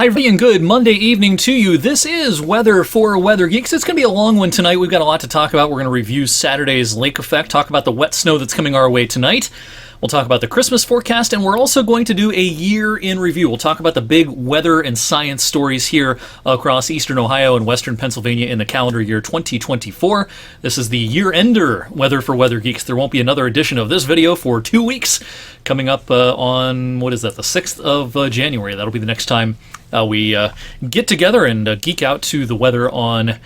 Hi, everybody, and good Monday evening to you. This is Weather for Weather Geeks. It's going to be a long one tonight. We've got a lot to talk about. We're going to review Saturday's lake effect, talk about the wet snow that's coming our way tonight. We'll talk about the Christmas forecast, and we're also going to do a year in review. We'll talk about the big weather and science stories here across eastern Ohio and western Pennsylvania in the calendar year 2024. This is the year-ender Weather for Weather Geeks. There won't be another edition of this video for 2 weeks. Coming up on, the 6th of January. That'll be the next time we get together and geek out to the weather on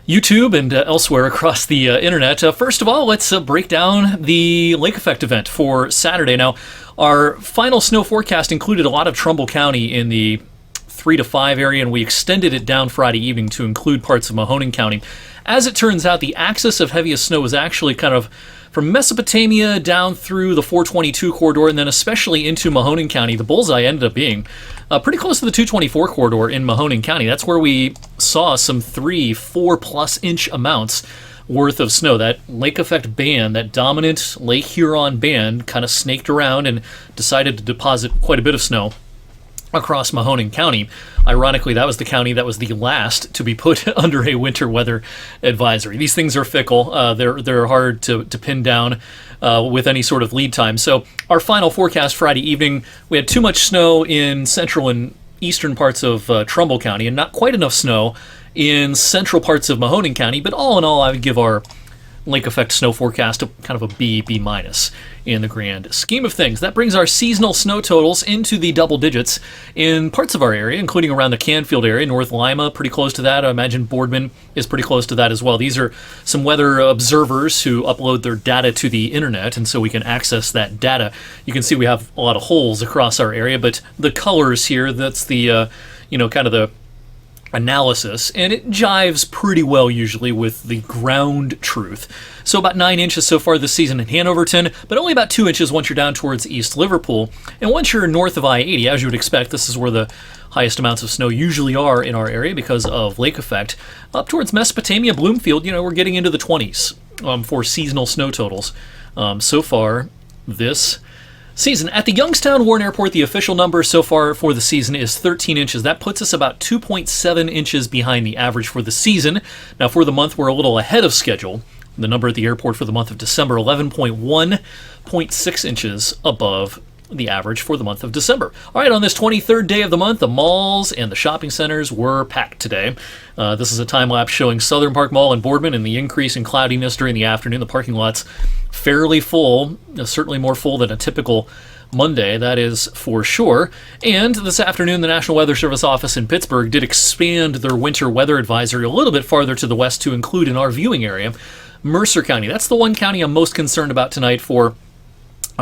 YouTube and elsewhere across the internet. First of all, let's break down the lake effect event for Saturday. Now, our final snow forecast included a lot of Trumbull County in the 3 to 5 area, and we extended it down Friday evening to include parts of Mahoning County. As it turns out, the axis of heaviest snow was actually kind of from Mesopotamia down through the 422 corridor, and then especially into Mahoning County. The bullseye ended up being pretty close to the 224 corridor in Mahoning County. That's where we saw some 3-4+ inch amounts worth of snow. That lake effect band, that dominant Lake Huron band, kind of snaked around and decided to deposit quite a bit of snow across Mahoning County. Ironically, that was the county that was the last to be put under a winter weather advisory. These things are fickle. They're hard to pin down with any sort of lead time. So our final forecast Friday evening, we had too much snow in central and eastern parts of Trumbull County and not quite enough snow in central parts of Mahoning County. But all in all, I would give our lake effect snow forecast kind of a B minus in the grand scheme of things. That brings our seasonal snow totals into the double digits in parts of our area, including around the Canfield area. North Lima, pretty close to that. I imagine Boardman is pretty close to that as well. These are some weather observers who upload their data to the internet, and so we can access that data. You can see we have a lot of holes across our area, but the colors here, that's the, kind of the analysis, and it jives pretty well usually with the ground truth. So about 9 inches so far this season in Hanoverton, but only about 2 inches once you're down towards East Liverpool. And once you're north of I-80, as you would expect, this is where the highest amounts of snow usually are in our area because of lake effect. Up towards Mesopotamia, Bloomfield, we're getting into the 20s for seasonal snow totals so far this season. At the Youngstown Warren Airport, the official number so far for the season is 13 inches. That puts us about 2.7 inches behind the average for the season. Now, for the month, we're a little ahead of schedule. The number at the airport for the month of December, 11.1.6 inches above the average for the month of December. All right, on this 23rd day of the month, the malls and the shopping centers were packed today. This is a time-lapse showing Southern Park Mall in Boardman and the increase in cloudiness during the afternoon. The parking lot's fairly full, certainly more full than a typical Monday, that is for sure. And this afternoon, the National Weather Service office in Pittsburgh did expand their winter weather advisory a little bit farther to the west to include in our viewing area Mercer County. That's the one county I'm most concerned about tonight for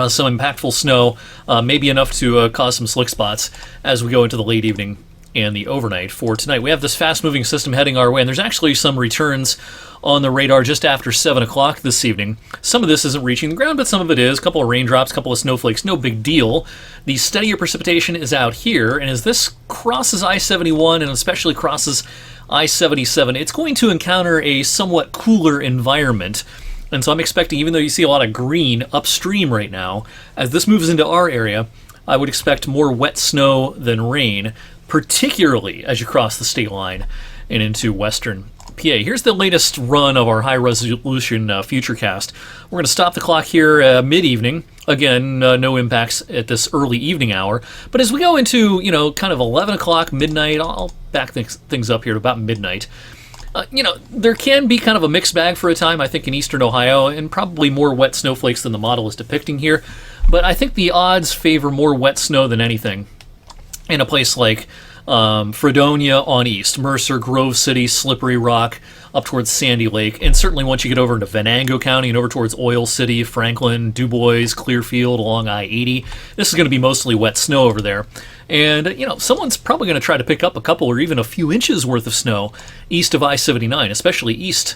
some impactful snow, maybe enough to cause some slick spots as we go into the late evening and the overnight for tonight. We have this fast-moving system heading our way, and there's actually some returns on the radar just after 7 o'clock this evening. Some of this isn't reaching the ground, but some of it is. A couple of raindrops, a couple of snowflakes, no big deal. The steadier precipitation is out here, and as this crosses I-71 and especially crosses I-77, it's going to encounter a somewhat cooler environment. And so I'm expecting, even though you see a lot of green upstream right now, as this moves into our area, I would expect more wet snow than rain, particularly as you cross the state line and into western PA. Here's the latest run of our high-resolution futurecast. We're going to stop the clock here mid-evening. Again, no impacts at this early evening hour. But as we go into, kind of 11 o'clock, midnight, I'll back things up here to about midnight. There can be kind of a mixed bag for a time, I think, in eastern Ohio, and probably more wet snowflakes than the model is depicting here. But I think the odds favor more wet snow than anything in a place like Fredonia on east, Mercer, Grove City, Slippery Rock, up towards Sandy Lake, and certainly once you get over into Venango County and over towards Oil City, Franklin, DuBois, Clearfield, along I-80, this is going to be mostly wet snow over there. And, someone's probably going to try to pick up a couple or even a few inches worth of snow east of I-79, especially east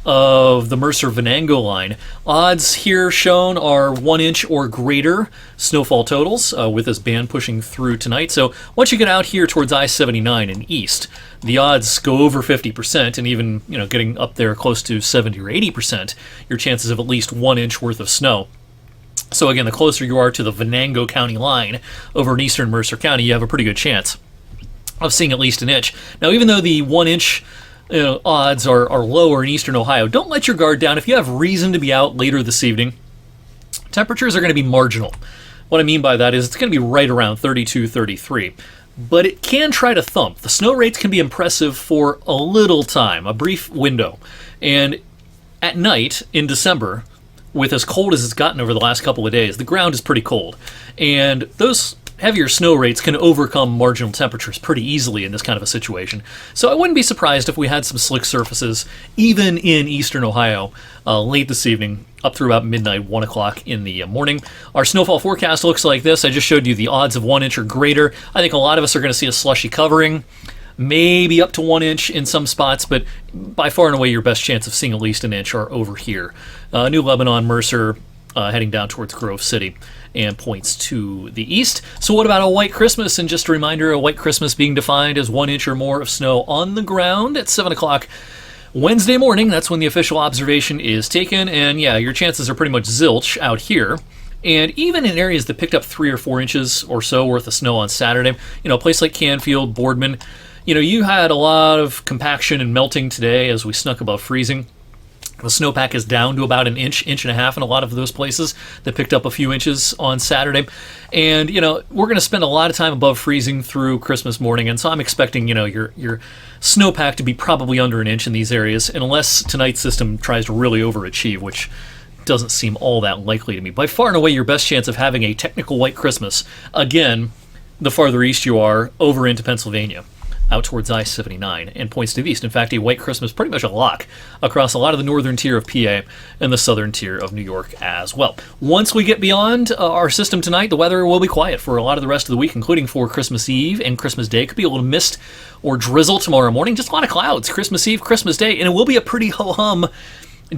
of the Mercer-Venango line. Odds here shown are 1 inch or greater snowfall totals with this band pushing through tonight. So once you get out here towards I-79 and east, the odds go over 50%, and even getting up there close to 70 or 80%, your chances of at least 1 inch worth of snow. So again, the closer you are to the Venango County line over in eastern Mercer County, you have a pretty good chance of seeing at least an inch. Now, even though the 1 inch odds are lower in eastern Ohio, don't let your guard down. If you have reason to be out later this evening, temperatures are going to be marginal. What I mean by that is it's going to be right around 32, 33. But it can try to thump. The snow rates can be impressive for a little time, a brief window. And at night in December, with as cold as it's gotten over the last couple of days, the ground is pretty cold. And those heavier snow rates can overcome marginal temperatures pretty easily in this kind of a situation. So I wouldn't be surprised if we had some slick surfaces, even in eastern Ohio, late this evening, up through about midnight, 1 o'clock in the morning. Our snowfall forecast looks like this. I just showed you the odds of 1 inch or greater. I think a lot of us are going to see a slushy covering, maybe up to 1 inch in some spots, but by far and away your best chance of seeing at least an inch are over here. New Lebanon, Mercer, heading down towards Grove City, and points to the east. So what about a white Christmas? And just a reminder, a white Christmas being defined as 1 inch or more of snow on the ground at 7 o'clock Wednesday morning. That's when the official observation is taken. And yeah, your chances are pretty much zilch out here. And even in areas that picked up 3 or 4 inches or so worth of snow on Saturday, a place like Canfield, Boardman, you had a lot of compaction and melting today as we snuck above freezing. The snowpack is down to about an inch, inch and a half in a lot of those places that picked up a few inches on Saturday. And, we're going to spend a lot of time above freezing through Christmas morning. And so I'm expecting, your snowpack to be probably under an inch in these areas, unless tonight's system tries to really overachieve, which doesn't seem all that likely to me. By far and away, your best chance of having a technical white Christmas, again, the farther east you are, over into Pennsylvania, out towards I-79, and points to the east. In fact, a white Christmas pretty much a lock across a lot of the northern tier of PA and the southern tier of New York as well. Once we get beyond our system tonight, the weather will be quiet for a lot of the rest of the week, including for Christmas Eve and Christmas Day. Could be a little mist or drizzle tomorrow morning, just a lot of clouds, Christmas Eve, Christmas Day, and it will be a pretty ho-hum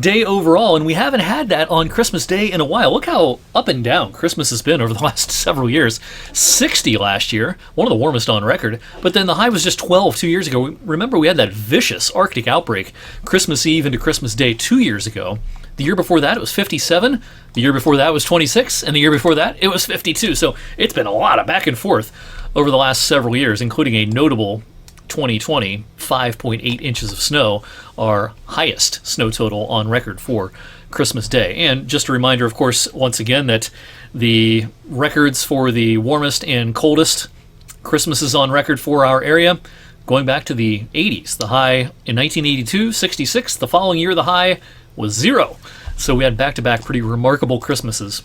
day overall, and we haven't had that on Christmas Day in a while. Look how up and down Christmas has been over the last several years. 60 last year, one of the warmest on record, but then the high was just 12 2 years ago. Remember, we had that vicious Arctic outbreak Christmas Eve into Christmas Day 2 years ago. The year before that, it was 57. The year before that was 26, and the year before that, it was 52. So it's been a lot of back and forth over the last several years, including a notable 2020, 5.8 inches of snow, our highest snow total on record for Christmas Day. And just a reminder, of course, once again, that the records for the warmest and coldest Christmases on record for our area, going back to the 80s. The high in 1982, 66. The following year, the high was 0. So we had back-to-back pretty remarkable Christmases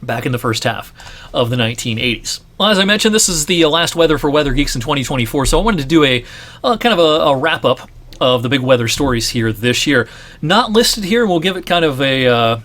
back in the first half of the 1980s. Well, as I mentioned, this is the last weather for Weather Geeks in 2024, so I wanted to do a kind of a wrap-up of the big weather stories here this year. Not listed here, and we'll give it kind of a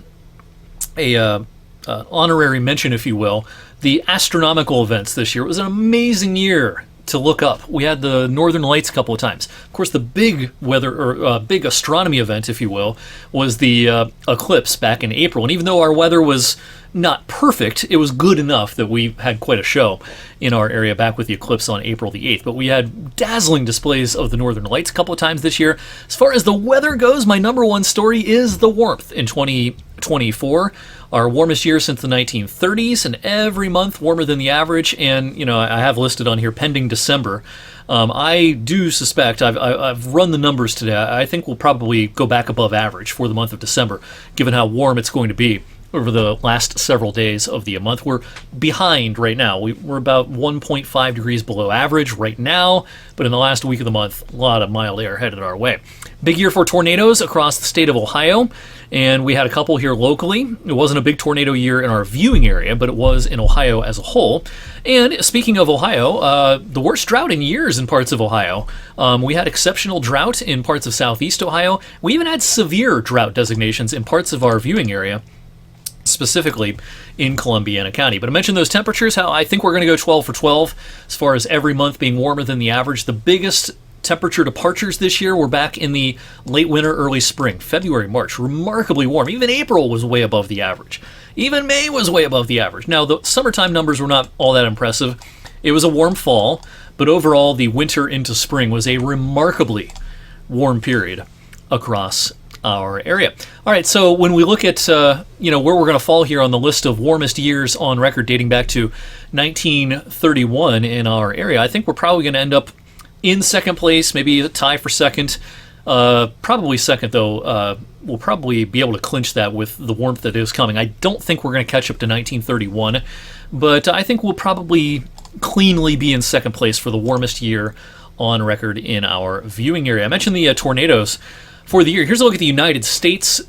honorary mention, if you will. The astronomical events this year. It was an amazing year to look up. We had the Northern Lights a couple of times. Of course, the big weather or big astronomy event, if you will, was the eclipse back in April. And even though our weather was not perfect, it was good enough that we had quite a show in our area back with the eclipse on April the 8th. But we had dazzling displays of the Northern Lights a couple of times this year. As far as the weather goes, my number one story is the warmth in 2024. Our warmest year since the 1930s, and every month warmer than the average. And, I have listed on here pending December. I do suspect, I've run the numbers today, I think we'll probably go back above average for the month of December, given how warm it's going to be over the last several days of the month. We're behind right now. We're about 1.5 degrees below average right now, but in the last week of the month, a lot of mild air headed our way. Big year for tornadoes across the state of Ohio, and we had a couple here locally. It wasn't a big tornado year in our viewing area, but it was in Ohio as a whole. And speaking of Ohio, the worst drought in years in parts of Ohio. We had exceptional drought in parts of southeast Ohio. We even had severe drought designations in parts of our viewing area, specifically in Columbiana County. But I mentioned those temperatures, how I think we're going to go 12 for 12 as far as every month being warmer than the average. The biggest temperature departures this year were back in the late winter, early spring, February, March, remarkably warm. Even April was way above the average. Even May was way above the average. Now, the summertime numbers were not all that impressive. It was a warm fall, but overall, the winter into spring was a remarkably warm period across our area. All right, so when we look at where we're going to fall here on the list of warmest years on record dating back to 1931 in our area, I think we're probably going to end up in second place, maybe a tie for second. Probably second, though. We'll probably be able to clinch that with the warmth that is coming. I don't think we're going to catch up to 1931, but I think we'll probably cleanly be in second place for the warmest year on record in our viewing area. I mentioned the tornadoes for the year. Here's a look at the United States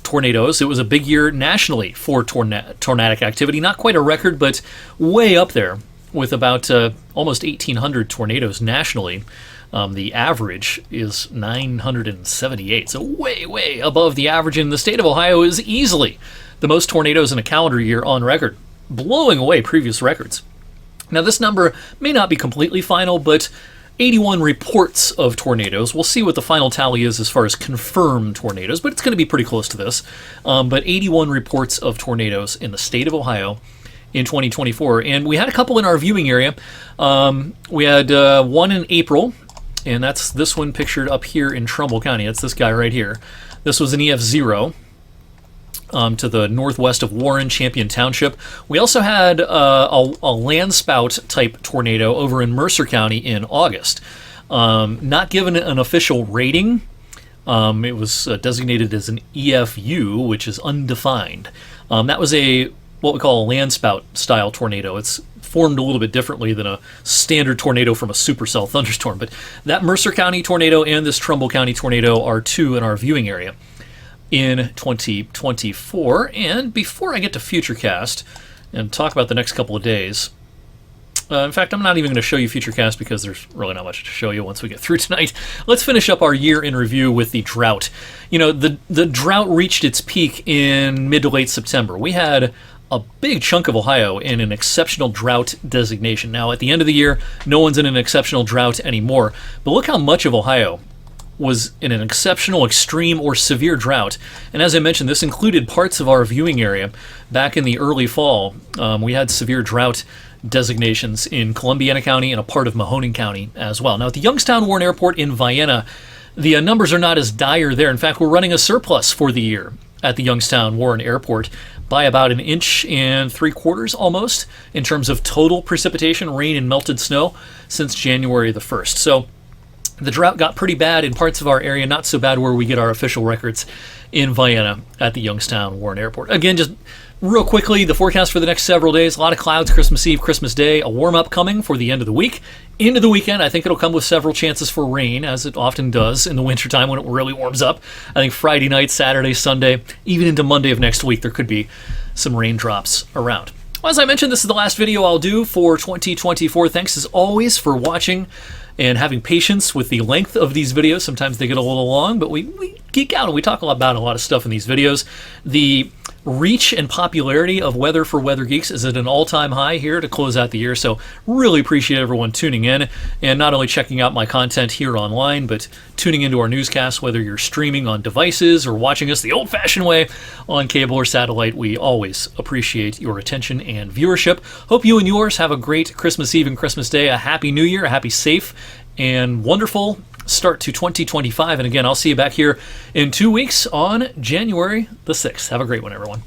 tornadoes. It was a big year nationally for tornadic activity. Not quite a record, but way up there with about almost 1,800 tornadoes nationally. The average is 978, so way, way above the average. In the state of Ohio is easily the most tornadoes in a calendar year on record, blowing away previous records. Now, this number may not be completely final, but 81 reports of tornadoes. We'll see what the final tally is as far as confirmed tornadoes, but it's going to be pretty close to this. But 81 reports of tornadoes in the state of Ohio in 2024. And we had a couple in our viewing area. We had one in April, and that's this one pictured up here in Trumbull County. That's this guy right here. This was an EF0 to the northwest of Warren, Champion Township. We also had a landspout type tornado over in Mercer County in August. Not given an official rating. It was designated as an EFU, which is undefined. That was what we call a landspout style tornado. It's formed a little bit differently than a standard tornado from a supercell thunderstorm. But that Mercer County tornado and this Trumbull County tornado are two in our viewing area in 2024. And before I get to Futurecast and talk about the next couple of days, in fact, I'm not even going to show you Futurecast because there's really not much to show you once we get through tonight. Let's finish up our year in review with the drought. The drought reached its peak in mid to late September. We had a big chunk of Ohio in an exceptional drought designation. Now, at the end of the year, no one's in an exceptional drought anymore. But look how much of Ohio was in an exceptional, extreme, or severe drought. And as I mentioned, this included parts of our viewing area. Back in the early fall, we had severe drought designations in Columbiana County and a part of Mahoning County as well. Now, at the Youngstown Warren Airport in Vienna, the numbers are not as dire there. In fact, we're running a surplus for the year at the Youngstown Warren Airport by about 1.75 inches almost in terms of total precipitation, rain and melted snow since January the 1st. So the drought got pretty bad in parts of our area, not so bad where we get our official records in Vienna at the Youngstown Warren Airport. Again, just real quickly, the forecast for the next several days, a lot of clouds, Christmas Eve, Christmas Day, a warm-up coming for the end of the week. Into the weekend, I think it'll come with several chances for rain, as it often does in the wintertime when it really warms up. I think Friday night, Saturday, Sunday, even into Monday of next week, there could be some raindrops around. Well, as I mentioned, this is the last video I'll do for 2024. Thanks as always for watching and having patience with the length of these videos. Sometimes they get a little long, but we geek out and we talk about a lot of stuff in these videos. The reach and popularity of Weather for Weather Geeks is at an all-time high here to close out the year, so really appreciate everyone tuning in and not only checking out my content here online, but tuning into our newscasts, whether you're streaming on devices or watching us the old-fashioned way on cable or satellite. We always appreciate your attention and viewership. Hope you and yours have a great Christmas Eve and Christmas Day, a happy New Year, a happy, safe, and wonderful start to 2025. And again, I'll see you back here in 2 weeks on January the 6th. Have a great one, everyone.